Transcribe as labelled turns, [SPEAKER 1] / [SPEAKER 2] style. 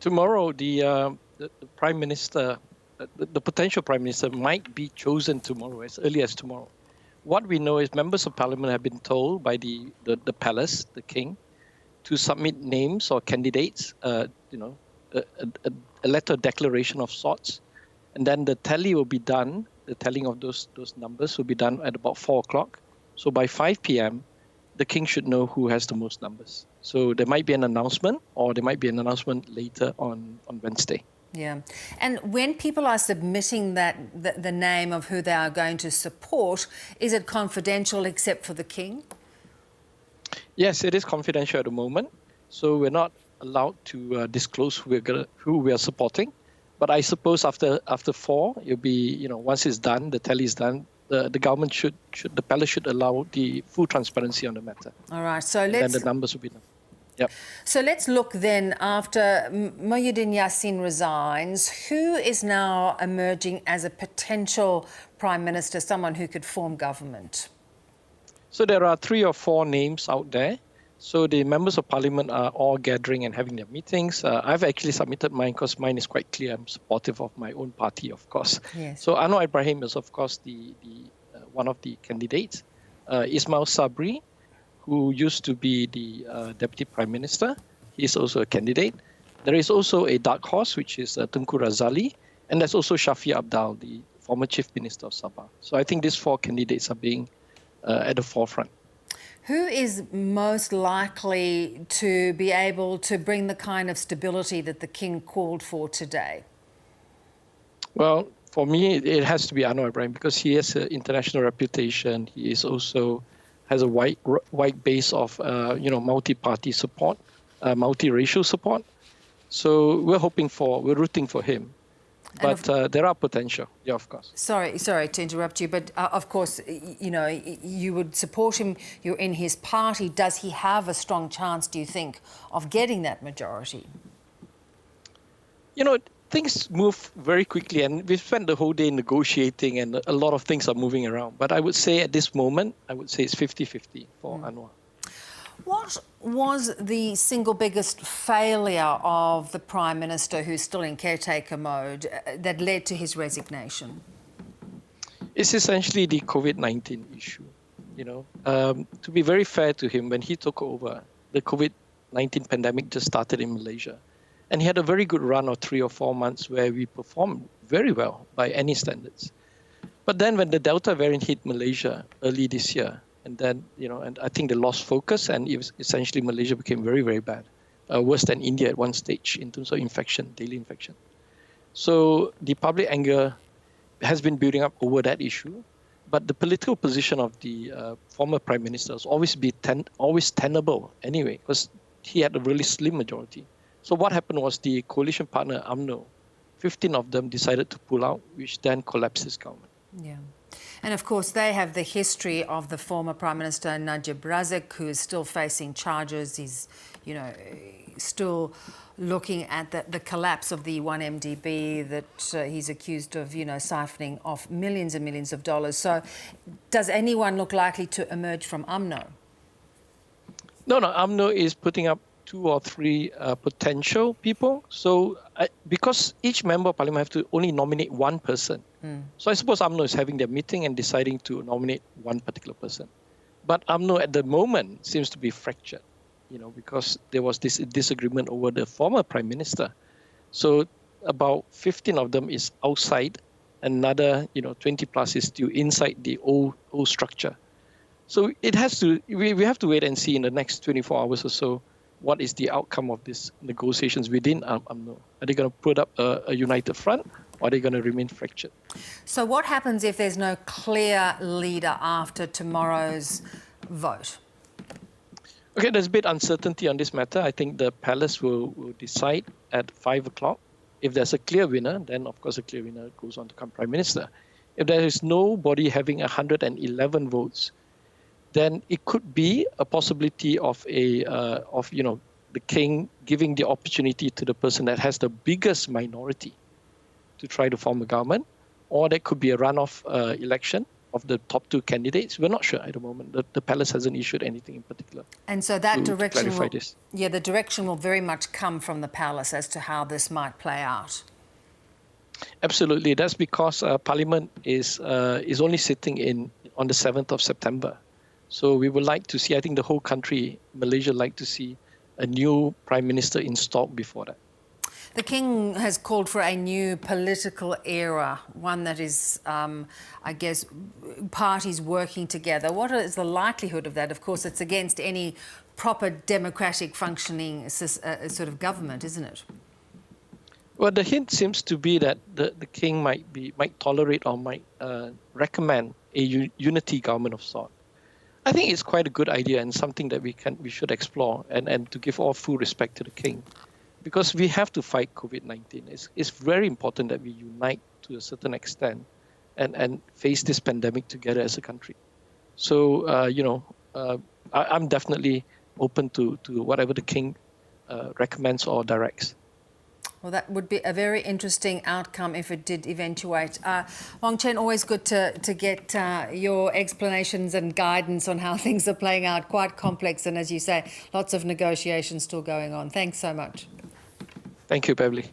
[SPEAKER 1] tomorrow, the Prime Minister, the potential Prime Minister might be chosen tomorrow, as early as tomorrow. What we know is members of Parliament have been told by the palace, the King, to submit names or candidates, a letter declaration of sorts, and then the tally will be done. The tallying of those numbers will be done at about 4 o'clock. So by 5 p.m., the King should know who has the most numbers. So there might be an announcement, or there might be an announcement later on Wednesday.
[SPEAKER 2] Yeah. And when people are submitting the name of who they are going to support, is it confidential except for the King?
[SPEAKER 1] Yes, it is confidential at the moment. So we're not allowed to disclose who we are supporting. But I suppose after 4, it'll be, once it's done, the tally is done, the government the palace should allow the full transparency on the matter.
[SPEAKER 2] All right. So
[SPEAKER 1] then the numbers will be done. Yep.
[SPEAKER 2] So let's look then, after Muhyiddin Yassin resigns, who is now emerging as a potential Prime Minister, someone who could form government?
[SPEAKER 1] So there are 3 or 4 names out there. So the members of Parliament are all gathering and having their meetings. I've actually submitted mine because mine is quite clear. I'm supportive of my own party, of course.
[SPEAKER 2] Yes.
[SPEAKER 1] So Anwar Ibrahim is, of course, the one of the candidates. Ismail Sabri, who used to be the Deputy Prime Minister, he is also a candidate. There is also a dark horse, which is Tunku Razali, and there's also Shafi Abdal, the former Chief Minister of Sabah. So I think these 4 candidates are being at the forefront.
[SPEAKER 2] Who is most likely to be able to bring the kind of stability that the King called for today?
[SPEAKER 1] Well, for me, it has to be Anwar Ibrahim because he has an international reputation. He is also has a wide base of multi-party support, multi-racial support. So we're rooting for him. But there are potential, yeah, of course.
[SPEAKER 2] Sorry to interrupt you, but of course, you would support him. You're in his party. Does he have a strong chance, do you think, of getting that majority?
[SPEAKER 1] Things move very quickly, and we've spent the whole day negotiating, and a lot of things are moving around. But I would say at this moment, it's 50-50 for Anwar.
[SPEAKER 2] What was the single biggest failure of the Prime Minister, who's still in caretaker mode, that led to his resignation?
[SPEAKER 1] It's essentially the COVID-19 issue. To be very fair to him, when he took over, the COVID-19 pandemic just started in Malaysia. And he had a very good run of 3 or 4 months where we performed very well by any standards. But then when the Delta variant hit Malaysia early this year, and then, and I think they lost focus, and essentially Malaysia became very, very bad, worse than India at one stage in terms of infection, daily infection. So the public anger has been building up over that issue, but the political position of the former Prime Minister has always tenable anyway, because he had a really slim majority. So what happened was the coalition partner, UMNO, 15 of them decided to pull out, which then collapsed his government.
[SPEAKER 2] Yeah. And of course, they have the history of the former Prime Minister Najib Razak, who is still facing charges. He's, still looking at the collapse of the 1MDB that he's accused of, siphoning off millions and millions of dollars. So does anyone look likely to emerge from UMNO?
[SPEAKER 1] No, UMNO is putting up 2 or 3 potential people. So because each member of parliament have to only nominate 1 person. So I suppose UMNO is having their meeting and deciding to nominate 1 particular person. But UMNO at the moment seems to be fractured, because there was this disagreement over the former prime minister. So about 15 of them is outside, another 20 plus is still inside the old structure. So we have to wait and see in the next 24 hours or so what is the outcome of these negotiations within UMNO. Are they going to put up a united front, or are they going to remain fractured?
[SPEAKER 2] So what happens if there's no clear leader after tomorrow's vote?
[SPEAKER 1] Okay, there's a bit uncertainty on this matter. I think the palace will decide at 5 o'clock. If there's a clear winner, then of course a clear winner goes on to become prime minister. If there is nobody having 111 votes, then it could be a possibility of the king giving the opportunity to the person that has the biggest minority to try to form a government, or there could be a runoff election of the top two candidates. We're not sure at the moment. The palace hasn't issued anything in particular.
[SPEAKER 2] And so that direction
[SPEAKER 1] clarify
[SPEAKER 2] will,
[SPEAKER 1] this.
[SPEAKER 2] yeah, the direction will very much come from the palace as to how this might play out.
[SPEAKER 1] Absolutely. That's because Parliament is only sitting on the 7th of September. So we would like to see, I think the whole country, Malaysia, like to see a new Prime Minister installed before that.
[SPEAKER 2] The King has called for a new political era, one that is, I guess, parties working together. What is the likelihood of that? Of course, it's against any proper democratic functioning sort of government, isn't it?
[SPEAKER 1] Well, the hint seems to be that the King might tolerate or might recommend a unity government of sort. I think it's quite a good idea and something that we should explore and to give all full respect to the King. Because we have to fight COVID-19. It's very important that we unite to a certain extent and face this pandemic together as a country. So, I'm definitely open to whatever the King recommends or directs.
[SPEAKER 2] Well, that would be a very interesting outcome if it did eventuate. Wong, Chen, always good to get your explanations and guidance on how things are playing out. Quite complex, and as you say, lots of negotiations still going on. Thanks so much.
[SPEAKER 1] Thank you, Beverly.